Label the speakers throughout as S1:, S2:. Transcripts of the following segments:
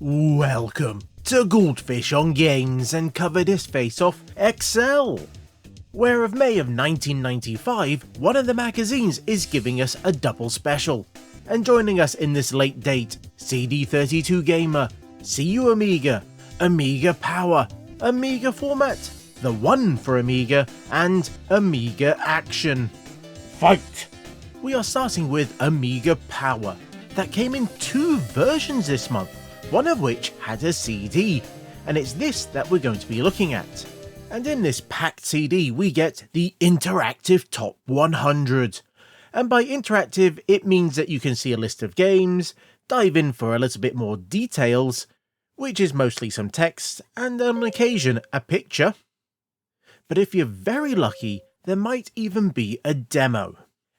S1: Welcome to Goldfish on Games and Cover This Face Off XL, where of May of 1995, one of the magazines is giving us a double special, and joining us in this late date, CD32 Gamer, CU Amiga, Amiga Power, Amiga Format, the One For Amiga, and Amiga Action. Fight! We are starting with Amiga Power, that came in two versions this month, one of which had a CD, and it's this that we're going to be looking at. And in this packed CD we get the interactive top 100. And by interactive it means that you can see a list of games, dive in for a little bit more details, which is mostly some text and on occasion a picture. But if you're very lucky, there might even be a demo.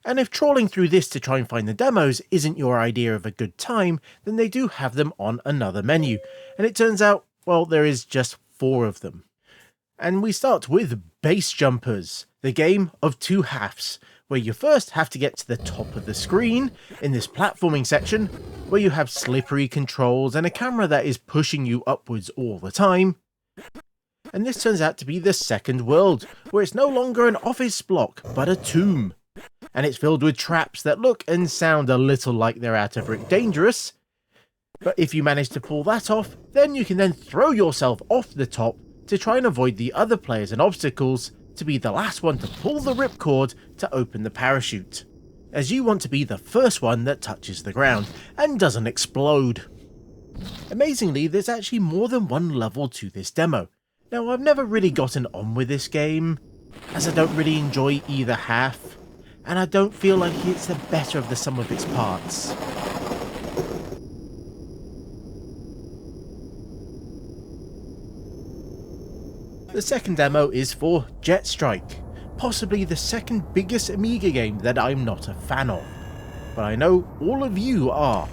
S1: And if trawling through this to try and find the demos isn't your idea of a good time, then they do have them on another menu. And it turns out, well, there is just 4 of them. And we start with Base Jumpers, the game of 2 halves, where you first have to get to the top of the screen, in this platforming section, where you have slippery controls and a camera that is pushing you upwards all the time. And this turns out to be the second world, where it's no longer an office block, but a tomb. And it's filled with traps that look and sound a little like they're out of Rick Dangerous. But if you manage to pull that off, then you can then throw yourself off the top to try and avoid the other players and obstacles to be the last one to pull the ripcord to open the parachute, as you want to be the first one that touches the ground and doesn't explode. Amazingly, there's actually more than one level to this demo. Now, I've never really gotten on with this game, as I don't really enjoy either half, and I don't feel like it's the better of the sum of its parts. The second demo is for Jet Strike, possibly the second biggest Amiga game that I'm not a fan of, but I know all of you are.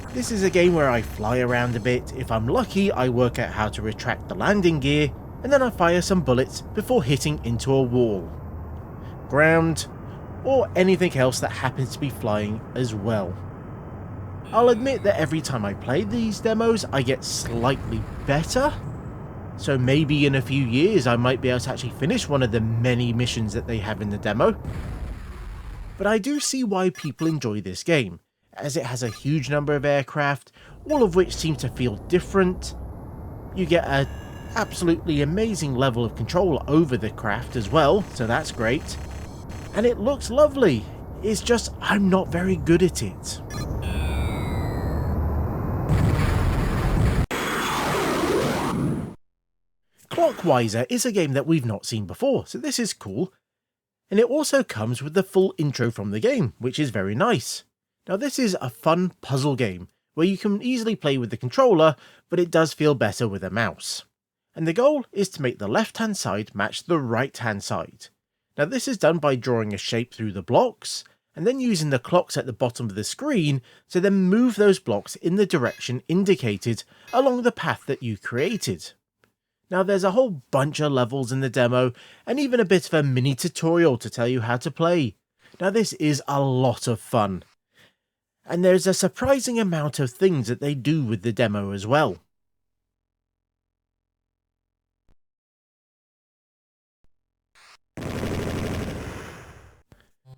S1: This is a game where I fly around a bit. If I'm lucky, I work out how to retract the landing gear, and then I fire some bullets before hitting into a wall, ground, or anything else that happens to be flying as well. I'll admit that every time I play these demos I get slightly better, so maybe in a few years I might be able to actually finish one of the many missions that they have in the demo. But I do see why people enjoy this game, as it has a huge number of aircraft, all of which seem to feel different. You get an absolutely amazing level of control over the craft as well, so that's great. And it looks lovely, it's just I'm not very good at it. Clockwiser is a game that we've not seen before, so this is cool. And it also comes with the full intro from the game, which is very nice. Now this is a fun puzzle game, where you can easily play with the controller, but it does feel better with a mouse. And the goal is to make the left hand side match the right hand side. Now this is done by drawing a shape through the blocks, and then using the clocks at the bottom of the screen to then move those blocks in the direction indicated along the path that you created. Now there's a whole bunch of levels in the demo, and even a bit of a mini tutorial to tell you how to play. Now this is a lot of fun, and there's a surprising amount of things that they do with the demo as well.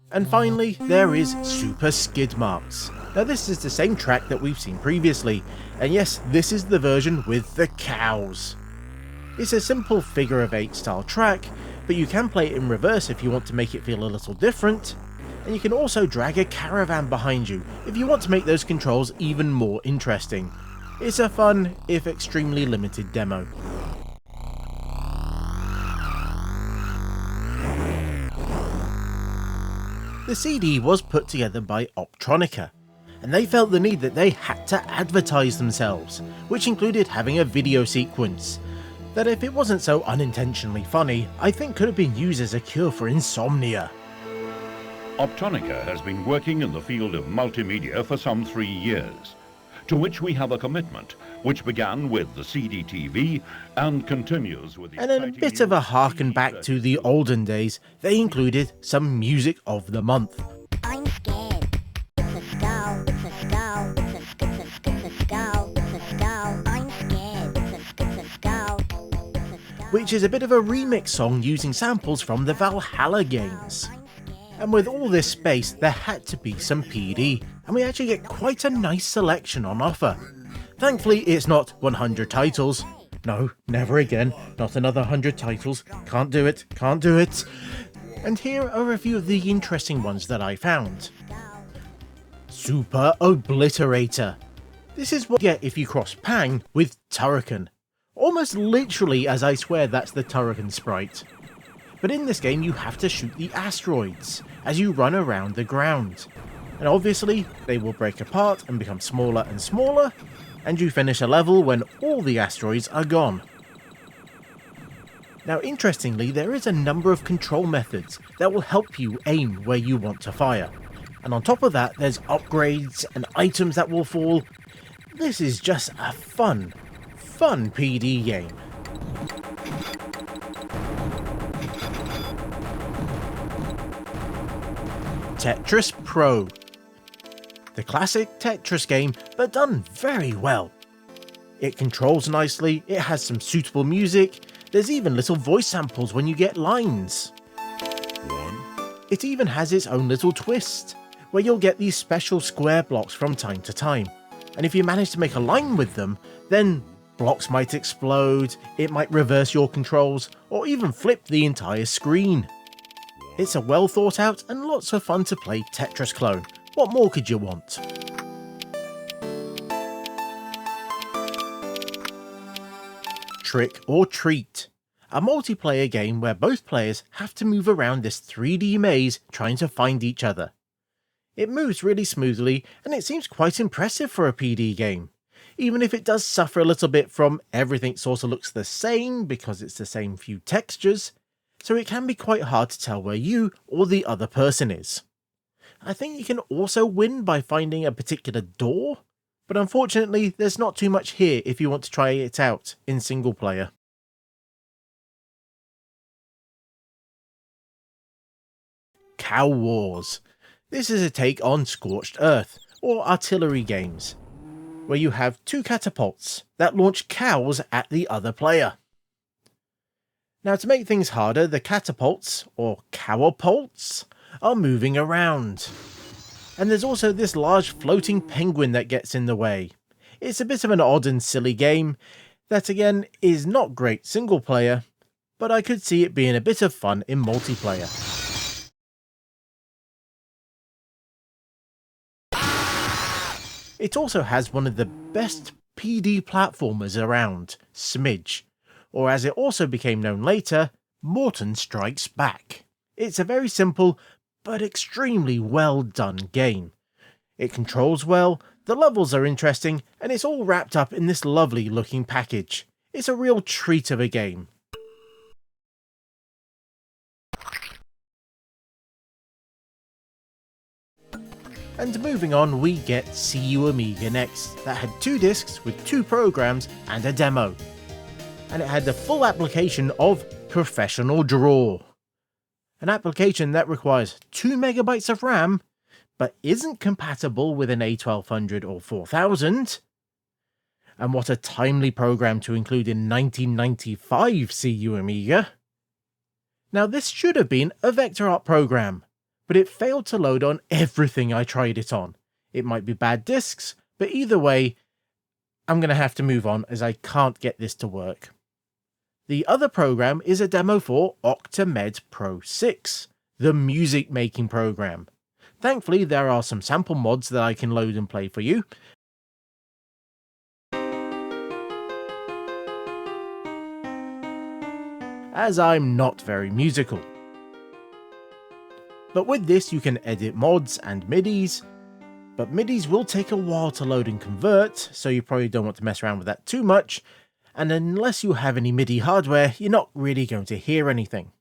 S1: And finally, there is Super Skid Marks. Now this is the same track that we've seen previously, and yes, this is the version with the cows. It's a simple figure of 8 style track, but you can play it in reverse if you want to make it feel a little different, and you can also drag a caravan behind you if you want to make those controls even more interesting. It's a fun, if extremely limited demo. The CD was put together by Optronica, and they felt the need that they had to advertise themselves, which included having a video sequence that, if it wasn't so unintentionally funny, I think could have been used as a cure for insomnia.
S2: Optronica has been working in the field of multimedia for some 3 years, to which we have a commitment, which began with the CD-TV and continues with the
S1: And in a bit of a harken back to the olden days, they included some music of the month.
S3: I'm scared. It's a skull. It's a skull. It's a skull.
S1: which is a bit of a remix song using samples from the Valhalla games. And with all this space, there had to be some PD, and we actually get quite a nice selection on offer. Thankfully, it's not 100 titles. No, never again, not another 100 titles. Can't do it, can't do it. And here are a few of the interesting ones that I found. Super Obliterator. This is what you get if you cross Pang with Turrican. Almost literally, as I swear that's the Turrican sprite. But in this game you have to shoot the asteroids as you run around the ground. And obviously they will break apart and become smaller and smaller, and you finish a level when all the asteroids are gone. Now interestingly, there is a number of control methods that will help you aim where you want to fire. And on top of that, there's upgrades and items that will fall. This is just a fun PD game. Tetris Pro. The classic Tetris game, but done very well. It controls nicely, it has some suitable music, there's even little voice samples when you get lines. It even has its own little twist, where you'll get these special square blocks from time to time. And if you manage to make a line with them, then blocks might explode, it might reverse your controls, or even flip the entire screen. It's a well thought out and lots of fun to play Tetris clone. What more could you want? Trick or Treat. A multiplayer game where both players have to move around this 3D maze trying to find each other. It moves really smoothly and it seems quite impressive for a PD game. Even if it does suffer a little bit from everything sort of looks the same because it's the same few textures, so it can be quite hard to tell where you or the other person is. I think you can also win by finding a particular door, but unfortunately there's not too much here if you want to try it out in single player. Cow Wars. This is a take on Scorched Earth, or artillery games, where you have two catapults that launch cows at the other player. Now to make things harder, the catapults, or cowapults, are moving around. And there's also this large floating penguin that gets in the way. It's a bit of an odd and silly game that again is not great single player, but I could see it being a bit of fun in multiplayer. It also has one of the best PD platformers around, Smidge, or as it also became known later, Morton Strikes Back. It's a very simple but extremely well done game. It controls well, the levels are interesting, and it's all wrapped up in this lovely looking package. It's a real treat of a game. And moving on, we get CU Amiga next, that had 2 discs with 2 programs and a demo. And it had the full application of Professional Draw. An application that requires 2 megabytes of RAM, but isn't compatible with an A1200 or 4000. And what a timely program to include in 1995 CU Amiga. Now this should have been a vector art program, but it failed to load on everything I tried it on. It might be bad discs, but either way, I'm going to have to move on as I can't get this to work. The other program is a demo for Octamed Pro 6, the music making program. Thankfully, there are some sample mods that I can load and play for you. As I'm not very musical. But with this you can edit mods and MIDIs, but MIDIs will take a while to load and convert, so you probably don't want to mess around with that too much, and unless you have any MIDI hardware, you're not really going to hear anything.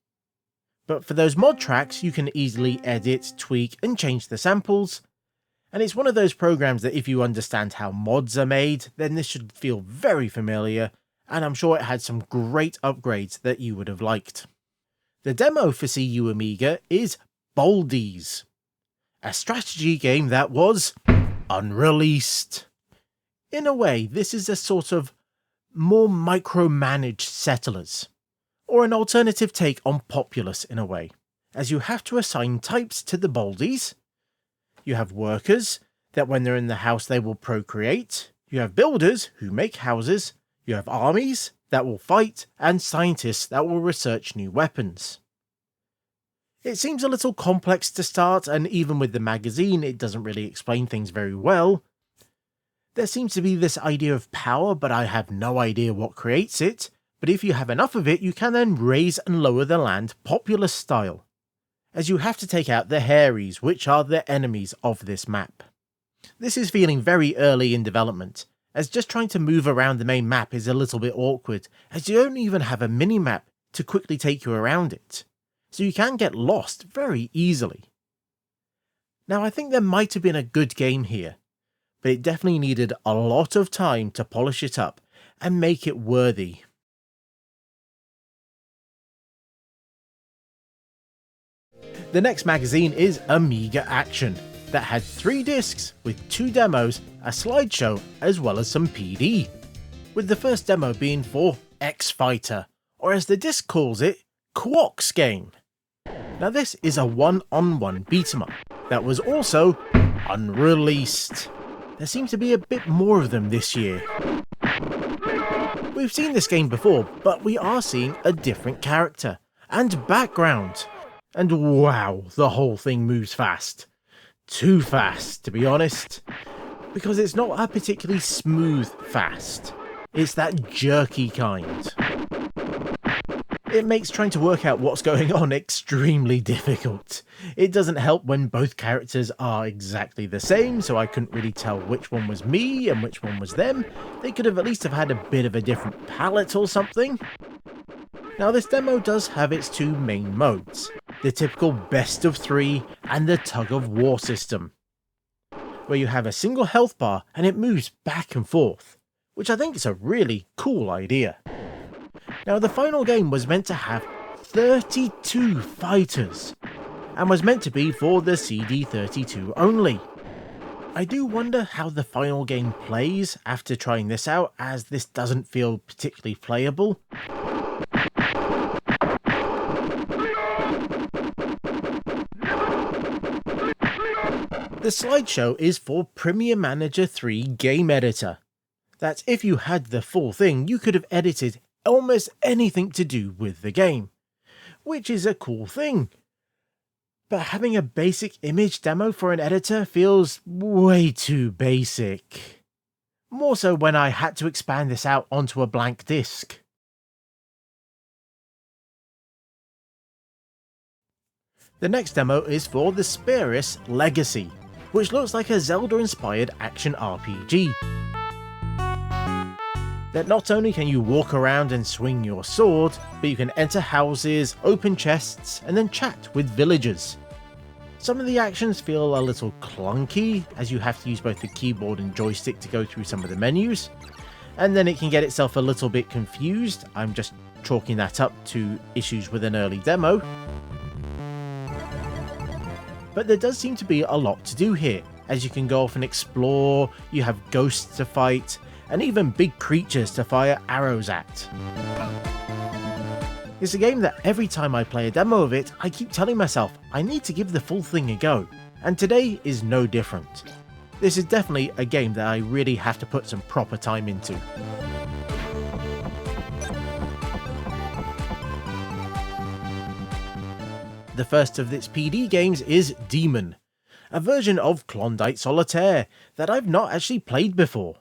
S1: But for those mod tracks, you can easily edit, tweak, and change the samples, and it's one of those programs that if you understand how mods are made, then this should feel very familiar, and I'm sure it had some great upgrades that you would have liked. The demo for CU Amiga is Boldies, a strategy game that was unreleased. In a way, this is a sort of more micromanaged Settlers. or an alternative take on Populous in a way, as you have to assign types to the boldies. You have workers, that when they're in the house they will procreate. You have builders, who make houses. You have armies, that will fight, and scientists that will research new weapons. It seems a little complex to start, and even with the magazine it doesn't really explain things very well. There seems to be this idea of power, but I have no idea what creates it. But if you have enough of it, you can then raise and lower the land Populous style, as you have to take out the Hairies, which are the enemies of this map. This is feeling very early in development, as just trying to move around the main map is a little bit awkward, as you don't even have a mini-map to quickly take you around it, so you can get lost very easily. Now I think there might have been a good game here, but it definitely needed a lot of time to polish it up and make it worthy. The next magazine is Amiga Action, that had 3 discs with 2 demos, a slideshow, as well as some PD, with the first demo being for X-Fighter, or as the disc calls it, Quark's Game. Now this is a one-on-one beat-em-up that was also unreleased. There seems to be a bit more of them this year. We've seen this game before, but we are seeing a different character and background. And wow, the whole thing moves fast. Too fast, to be honest. Because it's not a particularly smooth fast. It's that jerky kind. It makes trying to work out what's going on extremely difficult. It doesn't help when both characters are exactly the same, so I couldn't really tell which one was me and which one was them. They could have at least have had a bit of a different palette or something. Now this demo does have its 2 main modes, the typical best of 3 and the tug of war system, where you have a single health bar and it moves back and forth, which I think is a really cool idea. Now the final game was meant to have 32 fighters, and was meant to be for the CD32 only. I do wonder how the final game plays after trying this out, as this doesn't feel particularly playable. The slideshow is for Premiere Manager 3 Game Editor. That's if you had the full thing, you could have edited almost anything to do with the game, which is a cool thing. But having a basic image demo for an editor feels way too basic. More so when I had to expand this out onto a blank disc. The next demo is for the Spirus Legacy, which looks like a Zelda-inspired action RPG. That not only can you walk around and swing your sword, but you can enter houses, open chests, and then chat with villagers. Some of the actions feel a little clunky, as you have to use both the keyboard and joystick to go through some of the menus, and then it can get itself a little bit confused. I'm just chalking that up to issues with an early demo. But there does seem to be a lot to do here, as you can go off and explore, you have ghosts to fight, and even big creatures to fire arrows at. It's a game that every time I play a demo of it, I keep telling myself I need to give the full thing a go, and today is no different. This is definitely a game that I really have to put some proper time into. The first of its PD games is Demon, a version of Klondike Solitaire that I've not actually played before.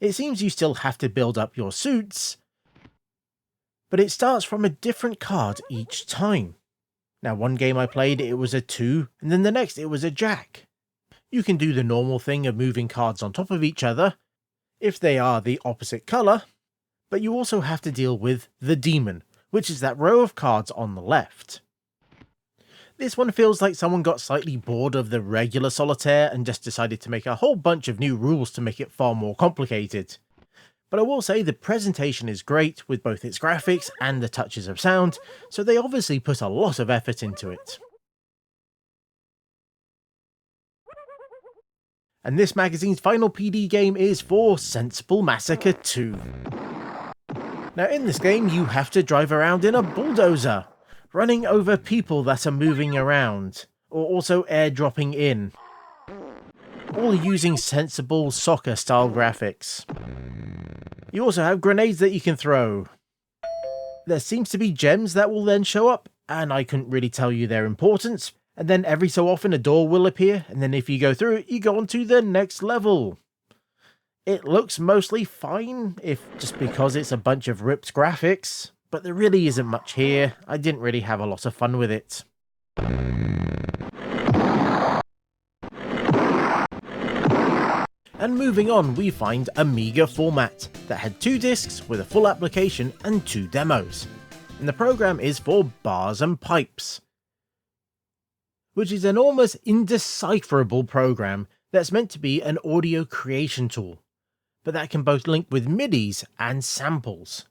S1: It seems you still have to build up your suits, but it starts from a different card each time. Now one game I played it was a 2, and then the next it was a jack. You can do the normal thing of moving cards on top of each other, if they are the opposite colour, but you also have to deal with the demon, which is that row of cards on the left. This one feels like someone got slightly bored of the regular solitaire and just decided to make a whole bunch of new rules to make it far more complicated. But I will say the presentation is great with both its graphics and the touches of sound, so they obviously put a lot of effort into it. And this magazine's final PD game is for Sensible Massacre 2. Now in this game you have to drive around in a bulldozer, running over people that are moving around, or also airdropping in, all using sensible soccer style graphics. You also have grenades that you can throw. There seems to be gems that will then show up, and I couldn't really tell you their importance, and then every so often a door will appear, and then if you go through it, you go on to the next level. It looks mostly fine, if just because it's a bunch of ripped graphics, but there really isn't much here. I didn't really have a lot of fun with it. And moving on, we find Amiga Format, that had 2 discs with a full application and 2 demos. And the program is for Bars and Pipes, which is an almost indecipherable program that's meant to be an audio creation tool, but that can both link with MIDIs and samples.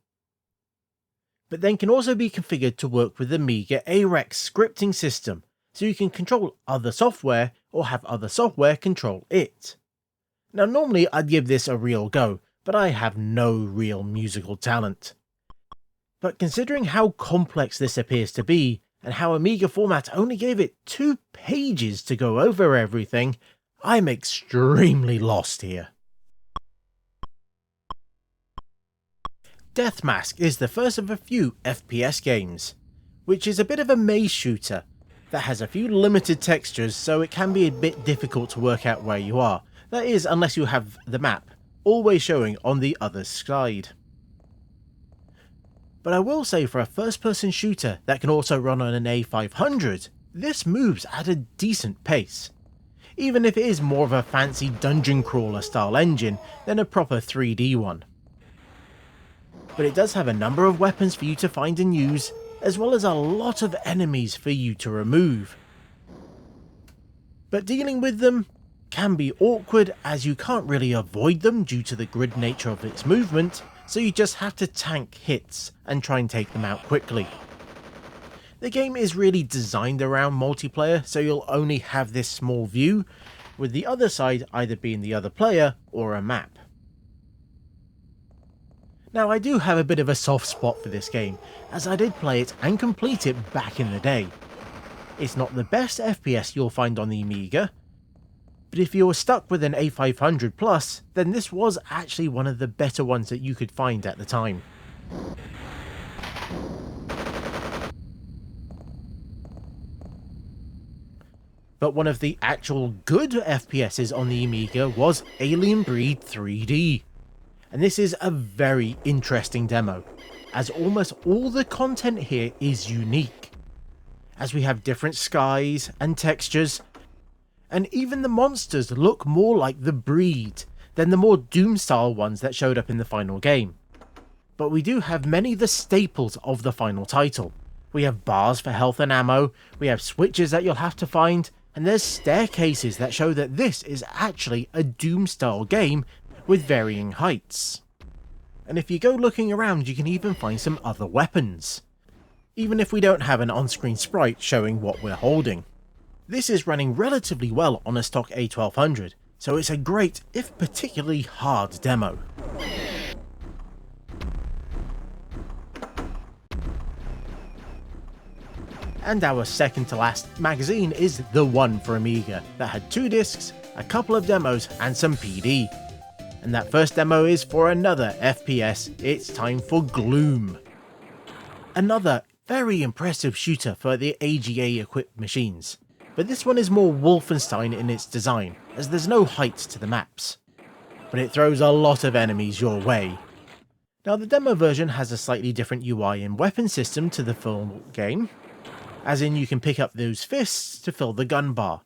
S1: But then can also be configured to work with the Amiga AREX scripting system, so you can control other software or have other software control it. Now normally I'd give this a real go, but I have no real musical talent. But considering how complex this appears to be, and how Amiga Format only gave it 2 pages to go over everything, I'm extremely lost here. Death Mask is the first of a few FPS games, which is a bit of a maze shooter that has a few limited textures, so it can be a bit difficult to work out where you are. That is, unless you have the map always showing on the other side. But I will say, for a first-person shooter that can also run on an A500, this moves at a decent pace, even if it is more of a fancy dungeon crawler style engine than a proper 3D one. But it does have a number of weapons for you to find and use, as well as a lot of enemies for you to remove. But dealing with them can be awkward, as you can't really avoid them due to the grid nature of its movement, so you just have to tank hits and try and take them out quickly. The game is really designed around multiplayer, so you'll only have this small view, with the other side either being the other player or a map. Now I do have a bit of a soft spot for this game, as I did play it and complete it back in the day. It's not the best FPS you'll find on the Amiga, but if you were stuck with an A500 Plus, then this was actually one of the better ones that you could find at the time. But one of the actual good FPSs on the Amiga was Alien Breed 3D. And this is a very interesting demo, as almost all the content here is unique, as we have different skies and textures, and even the monsters look more like the Breed than the more Doom-style ones that showed up in the final game. But we do have many of the staples of the final title. We have bars for health and ammo, we have switches that you'll have to find, and there's staircases that show that this is actually a Doom-style game with varying heights. And if you go looking around, you can even find some other weapons, even if we don't have an on-screen sprite showing what we're holding. This is running relatively well on a stock A1200, so it's a great, if particularly hard, demo. And our second to last magazine is the One For Amiga, that had 2 discs, a couple of demos, and some PD. And that first demo is for another FPS, it's time for Gloom. Another very impressive shooter for the AGA equipped machines, but this one is more Wolfenstein in its design, as there's no height to the maps. But it throws a lot of enemies your way. Now the demo version has a slightly different UI and weapon system to the full game, as in you can pick up those fists to fill the gun bar,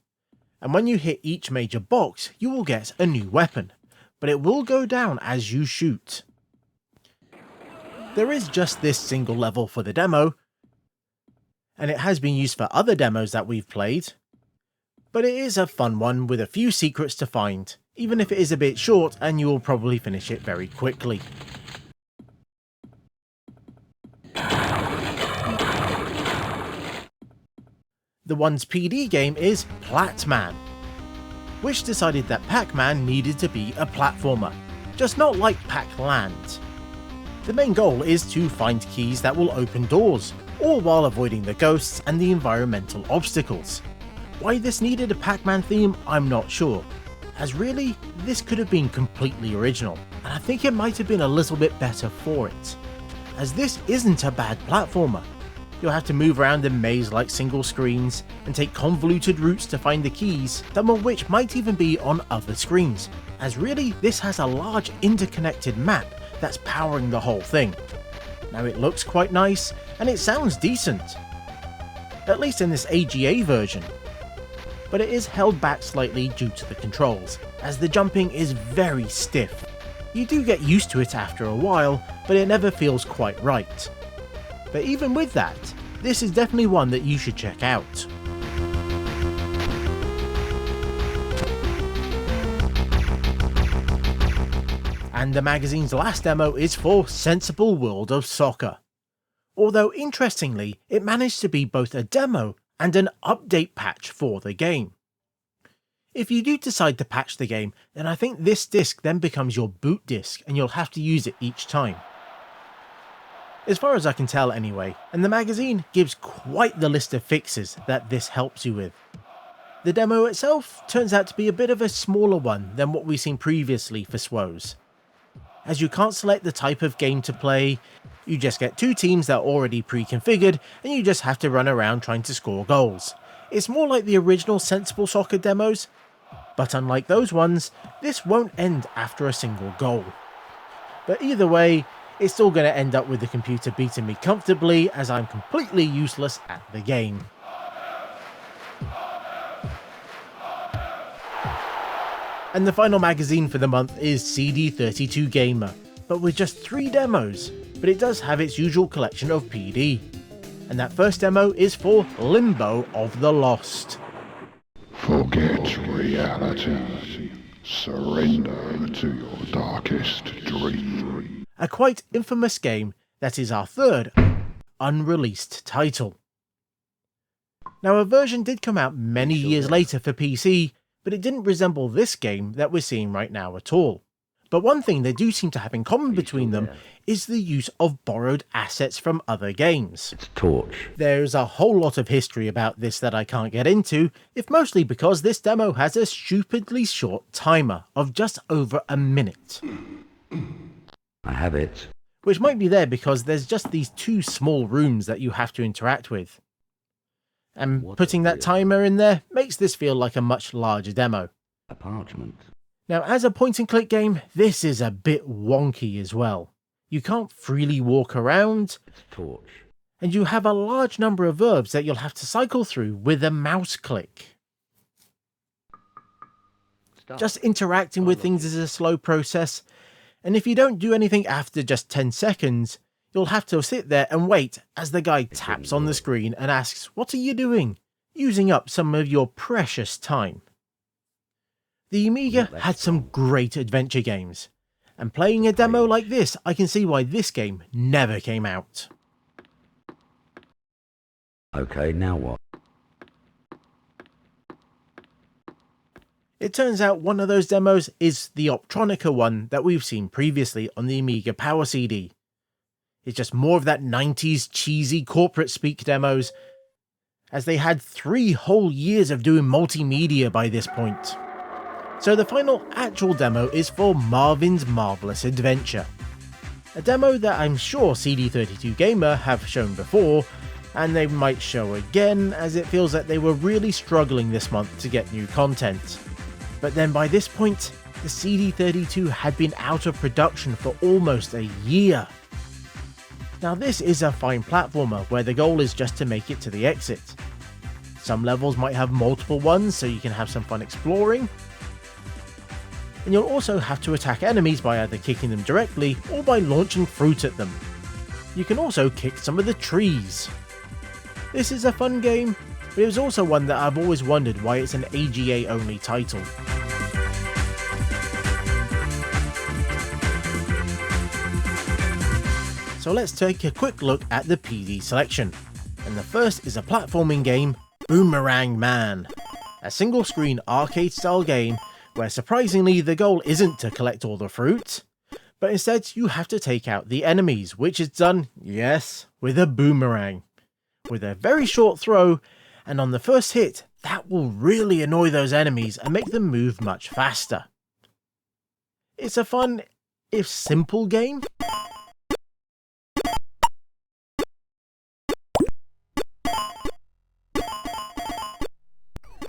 S1: and when you hit each major box you will get a new weapon, but it will go down as you shoot. There is just this single level for the demo, and it has been used for other demos that we've played, but it is a fun one with a few secrets to find, even if it is a bit short and you will probably finish it very quickly. The one's PD game is Platman, which decided that Pac-Man needed to be a platformer, just not like Pac-Land. The main goal is to find keys that will open doors, all while avoiding the ghosts and the environmental obstacles. Why this needed a Pac-Man theme, I'm not sure, as really, this could have been completely original, and I think it might have been a little bit better for it, as this isn't a bad platformer. You'll have to move around in maze-like single screens and take convoluted routes to find the keys, some of which might even be on other screens, as really this has a large interconnected map that's powering the whole thing. Now it looks quite nice, and it sounds decent, at least in this AGA version, but it is held back slightly due to the controls, as the jumping is very stiff. You do get used to it after a while, but it never feels quite right. But even with that, this is definitely one that you should check out. And the magazine's last demo is for Sensible World of Soccer. Although interestingly, it managed to be both a demo and an update patch for the game. If you do decide to patch the game, then I think this disc then becomes your boot disc and you'll have to use it each time. As far as I can tell anyway, and the magazine gives quite the list of fixes that this helps you with. The demo itself turns out to be a bit of a smaller one than what we've seen previously for SWOs. As you can't select the type of game to play, you just get two teams that are already pre-configured and you just have to run around trying to score goals. It's more like the original Sensible Soccer demos, but unlike those ones, this won't end after a single goal. But either way, it's still going to end up with the computer beating me comfortably as I'm completely useless at the game. And the final magazine for the month is CD32 Gamer, but with just 3 demos, but it does have its usual collection of PD. And that first demo is for Limbo of the Lost.
S3: Forget reality. Surrender to your darkest dream.
S1: A quite infamous game that is our third unreleased title. Now a version did come out many years later for PC, but it didn't resemble this game that we're seeing right now at all. But one thing they do seem to have in common between them is the use of borrowed assets from other games.
S4: It's Torch.
S1: There's a whole lot of history about this that I can't get into, if mostly because this demo has a stupidly short timer of just over a minute.
S4: I have it.
S1: Which might be there because there's just these 2 small rooms that you have to interact with. And putting that timer in there makes this feel like a much larger demo.
S4: A parchment.
S1: Now, as a point-and-click game, this is a bit wonky as well. You can't freely walk around,
S4: It's Torch.
S1: and you have a large number of verbs that you'll have to cycle through with a mouse click.
S4: Stop.
S1: Just interacting with things is a slow process, and if you don't do anything after just 10 seconds, you'll have to sit there and wait as the guy taps on the screen and asks, "What are you doing?" using up some of your precious time. The Amiga had some great adventure games, and playing a demo like this, I can see why this game never came out.
S4: Okay, now what?
S1: It turns out one of those demos is the Optronica one that we've seen previously on the Amiga Power CD. It's just more of that 90s cheesy corporate speak demos, as they had 3 whole years of doing multimedia by this point. So the final actual demo is for Marvin's Marvelous Adventure. A demo that I'm sure CD32 Gamer have shown before, and they might show again as it feels that they were really struggling this month to get new content. But then by this point, the CD32 had been out of production for almost a year. Now this is a fine platformer where the goal is just to make it to the exit. Some levels might have multiple ones so you can have some fun exploring, and you'll also have to attack enemies by either kicking them directly or by launching fruit at them. You can also kick some of the trees. This is a fun game, but it was also one that I've always wondered why it's an AGA only title. So let's take a quick look at the PD selection. And the first is a platforming game, Boomerang Man. A single screen arcade style game where surprisingly the goal isn't to collect all the fruit, But instead you have to take out the enemies, which is done, yes, with a boomerang. With a very short throw, and on the first hit, that will really annoy those enemies and make them move much faster. It's a fun, if simple game.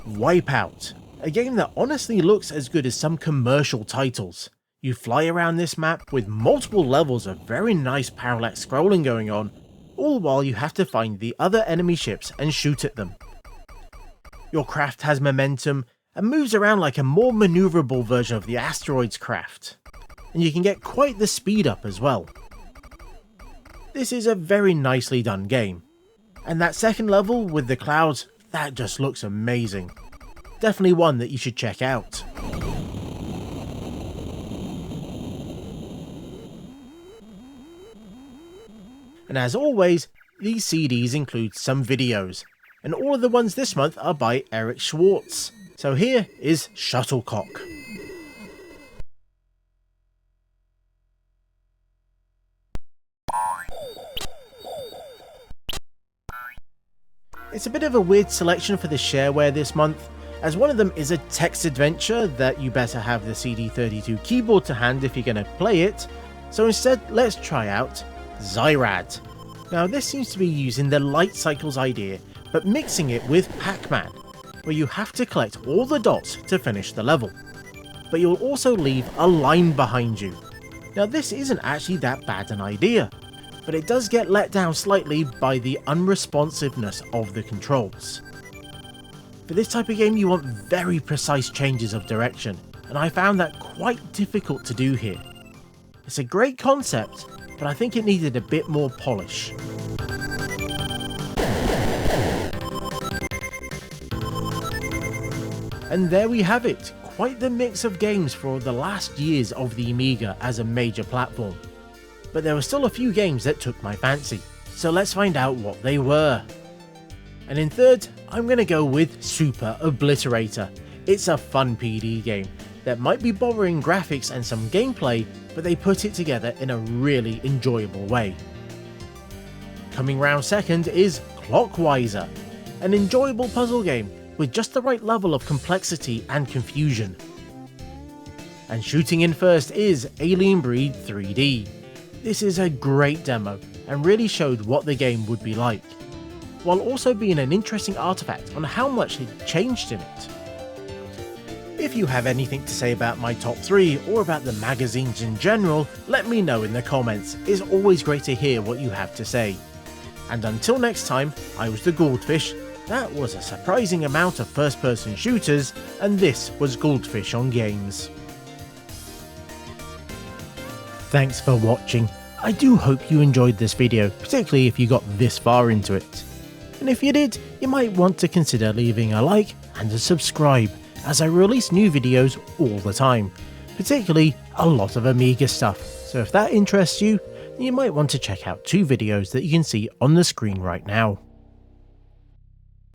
S1: Wipeout, a game that honestly looks as good as some commercial titles. You fly around this map with multiple levels of very nice parallax scrolling going on, all while you have to find the other enemy ships and shoot at them. Your craft has momentum and moves around like a more maneuverable version of the Asteroids craft, and you can get quite the speed up as well. This is a very nicely done game, and that second level with the clouds, that just looks amazing. Definitely one that you should check out. And as always, these CDs include some videos, and all of the ones this month are by Eric Schwartz. So here is Shuttlecock. It's a bit of a weird selection for the shareware this month, as one of them is a text adventure that you better have the CD32 keyboard to hand if you're going to play it, so instead let's try out Zyrad. Now this seems to be using the light cycles idea, but mixing it with Pac-Man, where you have to collect all the dots to finish the level. But you'll also leave a line behind you. Now this isn't actually that bad an idea, but it does get let down slightly by the unresponsiveness of the controls. For this type of game you want very precise changes of direction, and I found that quite difficult to do here. It's a great concept, but I think it needed a bit more polish. And there we have it, quite the mix of games for the last years of the Amiga as a major platform. But there were still a few games that took my fancy, so let's find out what they were. And in third, I'm going to go with Super Obliterator. It's a fun PD game that might be borrowing graphics and some gameplay, but they put it together in a really enjoyable way. Coming round second is Clockwiser, an enjoyable puzzle game with just the right level of complexity and confusion. And shooting in first is Alien Breed 3D. This is a great demo and really showed what the game would be like, while also being an interesting artifact on how much had changed in it. If you have anything to say about my top 3 or about the magazines in general, let me know in the comments. It's always great to hear what you have to say. And until next time, I was the Goldfish. That was a surprising amount of first-person shooters, and this was Goldfish on Games. Thanks for watching. I do hope you enjoyed this video, particularly if you got this far into it. And if you did, you might want to consider leaving a like and a subscribe, as I release new videos all the time, particularly a lot of Amiga stuff. So if that interests you, you might want to check out 2 videos that you can see on the screen right now.